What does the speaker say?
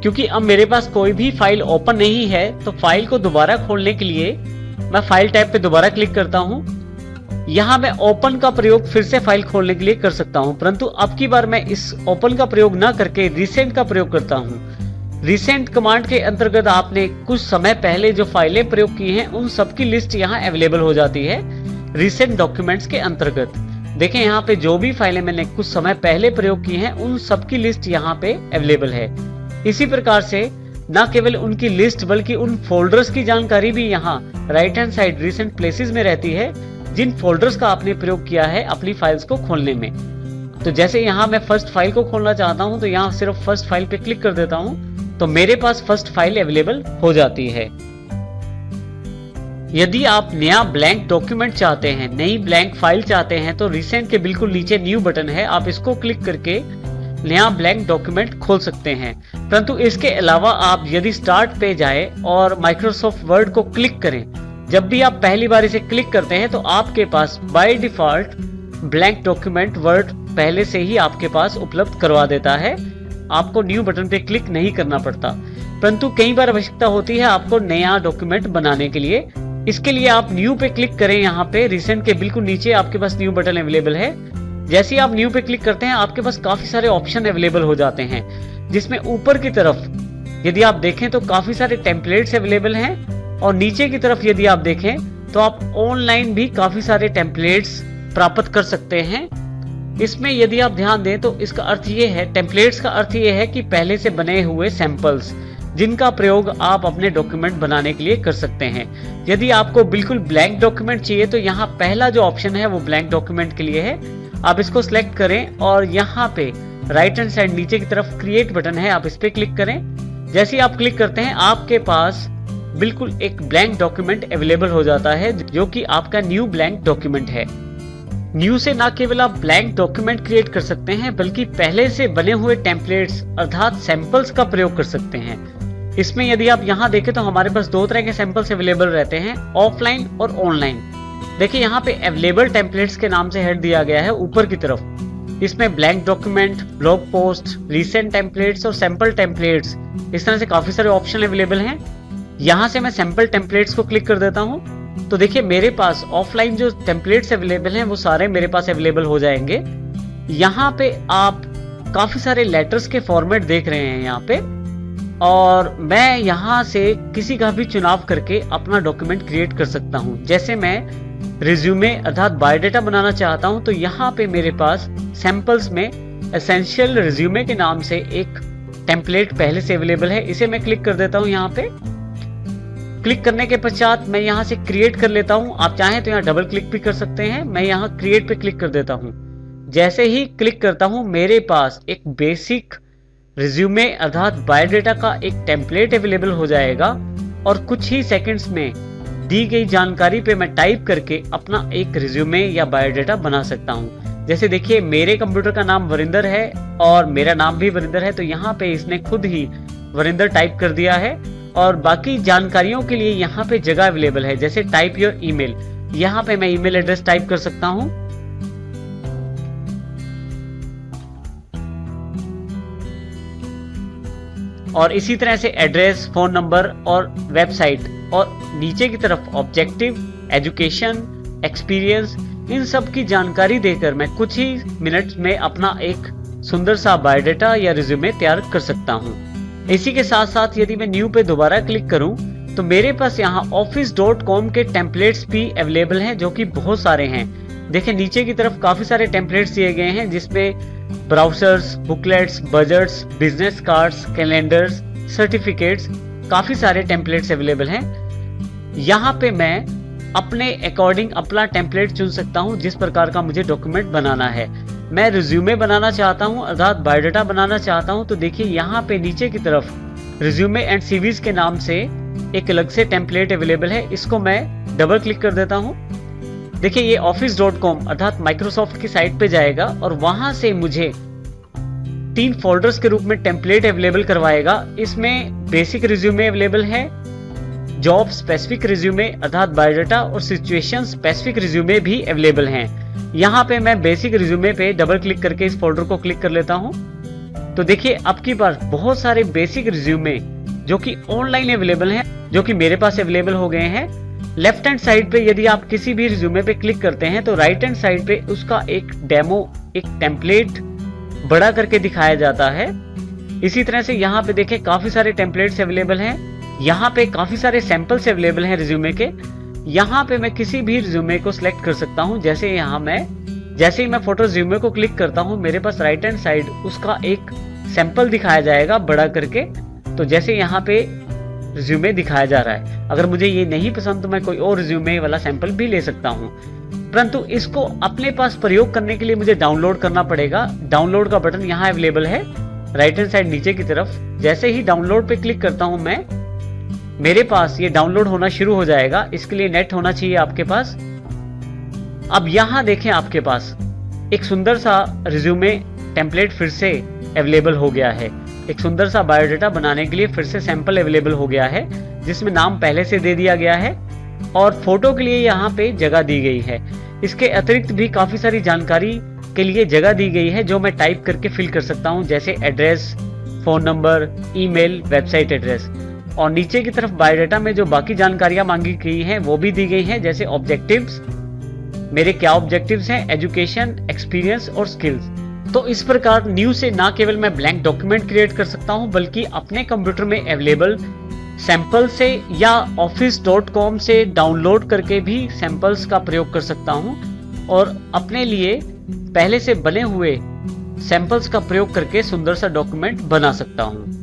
क्योंकि अब मेरे पास कोई भी फाइल ओपन नहीं है, तो फाइल को दोबारा खोलने के लिए मैं फाइल टैब पे दोबारा क्लिक करता हूं। यहां मैं ओपन का प्रयोग फिर से फाइल खोलने के लिए कर सकता हूं, परंतु अब की बार मैं इस ओपन का प्रयोग ना करके रिसेंट का प्रयोग करता हूं। रिसेंट कमांड के अंतर्गत आपने कुछ समय पहले जो फाइलें प्रयोग की हैं उन सबकी लिस्ट यहां अवेलेबल हो जाती है रिसेंट डॉक्यूमेंट्स के अंतर्गत। देखें यहाँ पे जो भी फाइलें मैंने कुछ समय पहले प्रयोग की हैं उन सबकी लिस्ट यहाँ पे अवेलेबल है। इसी प्रकार से न केवल उनकी लिस्ट बल्कि उन फोल्डर्स की जानकारी भी यहाँ right hand side recent places में रहती है, जिन फोल्डर्स का आपने प्रयोग किया है अपनी फाइल्स को खोलने में। तो जैसे यहाँ मैं फर्स्ट फाइल को खोलना चाहता हूँ तो यहाँ सिर्फ फर्स्ट फाइल पे क्लिक कर देता हूँ तो मेरे पास फर्स्ट फाइल अवेलेबल हो जाती है। यदि आप नया ब्लैंक डॉक्यूमेंट चाहते हैं, नई ब्लैंक फाइल चाहते हैं, तो रिसेंट के बिल्कुल नीचे न्यू बटन है, आप इसको क्लिक करके नया ब्लैंक डॉक्यूमेंट खोल सकते हैं। परंतु इसके अलावा आप यदि स्टार्ट पे जाए और माइक्रोसॉफ्ट वर्ड को क्लिक करें, जब भी आप पहली बार इसे क्लिक करते हैं तो आपके पास by default blank document word पहले से ही आपके पास उपलब्ध करवा देता है, आपको न्यू बटन पे क्लिक नहीं करना पड़ता। परंतु कई बार आवश्यकता होती है आपको नया डॉक्यूमेंट बनाने के लिए, इसके लिए आप न्यू पे क्लिक करें। यहाँ पे रिसेंट के बिल्कुल नीचे आपके पास न्यू बटन अवेलेबल है। जैसे ही आप न्यू पे क्लिक करते हैं आपके पास काफी सारे ऑप्शन अवेलेबल हो जाते हैं, जिसमें ऊपर की तरफ यदि आप देखें तो काफी सारे टेम्पलेट्स अवेलेबल हैं और नीचे की तरफ यदि आप देखें तो आप ऑनलाइन भी काफी सारे टेम्पलेट्स प्राप्त कर सकते हैं। इसमें यदि आप ध्यान दें तो इसका अर्थ ये है, टेम्पलेट्स का अर्थ ये है कि पहले से बने हुए सैंपल्स जिनका प्रयोग आप अपने डॉक्यूमेंट बनाने के लिए कर सकते हैं। यदि आपको बिल्कुल ब्लैंक डॉक्यूमेंट चाहिए तो यहाँ पहला जो ऑप्शन है वो ब्लैंक डॉक्यूमेंट के लिए है, आप इसको सिलेक्ट करें और यहाँ पे राइट हैंड साइड नीचे की तरफ क्रिएट बटन है, आप इस पे क्लिक करें। जैसे ही आप क्लिक करते हैं आपके पास बिल्कुल एक ब्लैंक डॉक्यूमेंट अवेलेबल हो जाता है जो कि आपका न्यू ब्लैंक डॉक्यूमेंट है। न्यू से ना केवल आप ब्लैंक डॉक्यूमेंट क्रिएट कर सकते हैं बल्कि पहले से बने हुए टेम्पलेट्स अर्थात सैंपल्स का प्रयोग कर सकते हैं। इसमें यदि आप यहाँ देखें तो हमारे पास दो तरह के सैंपल्स अवेलेबल रहते हैं, ऑफलाइन और ऑनलाइन। देखिए यहाँ पे अवेलेबल टेम्पलेट्स के नाम से हेड दिया गया है ऊपर की तरफ। इसमें blank document, blog post, recent templates और सैंपल टेम्पलेट्स, इस तरह से काफी सारे ऑप्शन अवेलेबल हैं। यहाँ से मैं सैंपल टेम्पलेट्स को क्लिक कर देता हूँ तो देखिए मेरे पास ऑफलाइन जो टेम्पलेट्स अवेलेबल हैं वो सारे मेरे पास अवेलेबल हो जाएंगे। यहाँ पे आप काफी सारे लेटर्स के फॉर्मेट देख रहे हैं यहाँ पे, और मैं यहाँ से किसी का भी चुनाव करके अपना डॉक्यूमेंट क्रिएट कर सकता हूँ। जैसे मैं रिज्यूमे अर्थात बायोडाटा बनाना चाहता हूँ तो यहाँ पे मेरे पास सैंपल्स में एसेंशियल रिज्यूमे के नाम से एक टेम्पलेट पहले से अवेलेबल है, इसे मैं क्लिक कर देता हूँ। यहाँ पे क्लिक करने के पश्चात मैं यहाँ से क्रिएट कर लेता हूँ। आप चाहें तो यहाँ डबल क्लिक भी कर सकते हैं। मैं यहाँ क्रिएट पे क्लिक कर देता हूँ। जैसे ही क्लिक करता हूँ मेरे पास एक बेसिक रिज्यूमे अर्थात बायोडाटा का एक टेम्पलेट अवेलेबल हो जाएगा और कुछ ही सेकंड्स में दी गई जानकारी पे मैं टाइप करके अपना एक रिज्यूमे या बायोडाटा बना सकता हूँ। जैसे देखिए मेरे कंप्यूटर का नाम वरिंदर है और मेरा नाम भी वरिंदर है, तो यहाँ पे इसने खुद ही वरिंदर टाइप कर दिया है और बाकी जानकारियों के लिए यहाँ पे जगह अवेलेबल है। जैसे टाइप योर ईमेल, यहाँ पे मैं ईमेल एड्रेस टाइप कर सकता हूँ और इसी तरह से एड्रेस, फोन नंबर और वेबसाइट, और नीचे की तरफ ऑब्जेक्टिव, एजुकेशन, एक्सपीरियंस, इन सब की जानकारी देकर मैं कुछ ही मिनट में अपना एक सुंदर सा बायोडाटा या रिज्यूमे तैयार कर सकता हूँ। इसी के साथ साथ यदि मैं न्यू पे दोबारा क्लिक करूं तो मेरे पास यहाँ office.com के टेम्पलेट्स भी अवेलेबल हैं जो कि बहुत सारे हैं। देखिए नीचे की तरफ काफी सारे टेम्पलेट्स दिए गए हैं जिसमें browsers, booklets, budgets, business cards, calendars, certificates, काफी सारे टेम्पलेट्स अवेलेबल हैं। यहाँ पे मैं अपने अकॉर्डिंग अपना टेम्पलेट चुन सकता हूँ जिस प्रकार का मुझे डॉक्यूमेंट बनाना है। मैं रिज्यूमे बनाना चाहता हूँ अर्थात बायोडाटा बनाना चाहता हूँ तो देखिए यहाँ पे नीचे की तरफ रिज्यूमे एंड सीवीज के नाम से एक अलग से टेम्पलेट अवेलेबल है, इसको मैं डबल क्लिक कर देता हूँ। देखिए ये office.com अर्थात माइक्रोसॉफ्ट की साइट पे जाएगा और वहां से मुझे 3 फोल्डर्स के रूप में टेम्पलेट अवेलेबल करवाएगा। इसमें बेसिक रिज्यूमे अवेलेबल है, जॉब स्पेसिफिक रिज्यूमे अर्थात बायोडाटा और सिचुएशन स्पेसिफिक रिज्यूमे भी अवेलेबल हैं। यहाँ पे मैं बेसिक रिज्यूमे पे डबल क्लिक करके इस फोल्डर को क्लिक कर लेता हूँ। तो देखिए अब की बार बहुत सारे बेसिक रिज्यूमे जो कि ऑनलाइन अवेलेबल हैं, जो कि मेरे पास अवेलेबल हो गए हैं। लेफ्ट हैंड साइड पे यदि आप किसी भी रिज्यूमे पे क्लिक करते हैं तो राइट हैंड साइड पे उसका एक डेमो, एक टेम्पलेट बड़ा करके दिखाया जाता है। इसी तरह से यहाँ पे देखें काफी सारे टेम्पलेट्स अवेलेबल हैं। यहाँ पे काफी सारे सैंपल्स अवेलेबल हैं रिज्यूमे के। यहाँ पे मैं किसी भी रिज्यूमे को सिलेक्ट कर सकता हूँ। जैसे ही मैं फोटो रिज्यूमे को क्लिक करता हूँ, मेरे पास राइट हैंड साइड उसका एक सैंपल दिखाया जाएगा बड़ा करके। तो जैसे यहाँ पे रिज्यूमे दिखाया जा रहा है, अगर मुझे ये नहीं पसंद तो मैं कोई और रिज्यूमे वाला सैंपल भी ले सकता हूँ। परंतु इसको अपने पास प्रयोग करने के लिए मुझे डाउनलोड करना पड़ेगा। डाउनलोड का बटन यहाँ अवेलेबल है राइट हैंड साइड नीचे की तरफ। जैसे ही डाउनलोड पे क्लिक करता हूँ मैं, मेरे पास ये डाउनलोड होना शुरू हो जाएगा। इसके लिए नेट होना चाहिए आपके पास। अब यहाँ देखें आपके पास एक सुंदर सा रिज्यूमे टेम्पलेट फिर से अवेलेबल हो गया है। एक सुंदर सा बायोडाटा बनाने के लिए फिर से सैंपल अवेलेबल हो गया है, जिसमें नाम पहले से दे दिया गया है और फोटो के लिए यहाँ पे जगह दी गई है। इसके अतिरिक्त भी काफी सारी जानकारी के लिए जगह दी गई है जो मैं टाइप करके फिल कर सकता हूँ, जैसे address, phone number, email, website address. और नीचे की तरफ बायोडाटा में जो बाकी जानकारियां मांगी गई हैं वो भी दी गई हैं, जैसे ऑब्जेक्टिव्स, मेरे क्या ऑब्जेक्टिव्स हैं, एजुकेशन, एक्सपीरियंस और स्किल्स। तो इस प्रकार न्यू से ना केवल मैं ब्लैंक डॉक्यूमेंट क्रिएट कर सकता हूं, बल्कि अपने कंप्यूटर में अवेलेबल सैंपल से या office.com से डाउनलोड करके भी सैंपल्स का प्रयोग कर सकता हूं और अपने लिए पहले से बने हुए सैंपल्स का प्रयोग करके सुंदर सा डॉक्यूमेंट बना सकता हूं।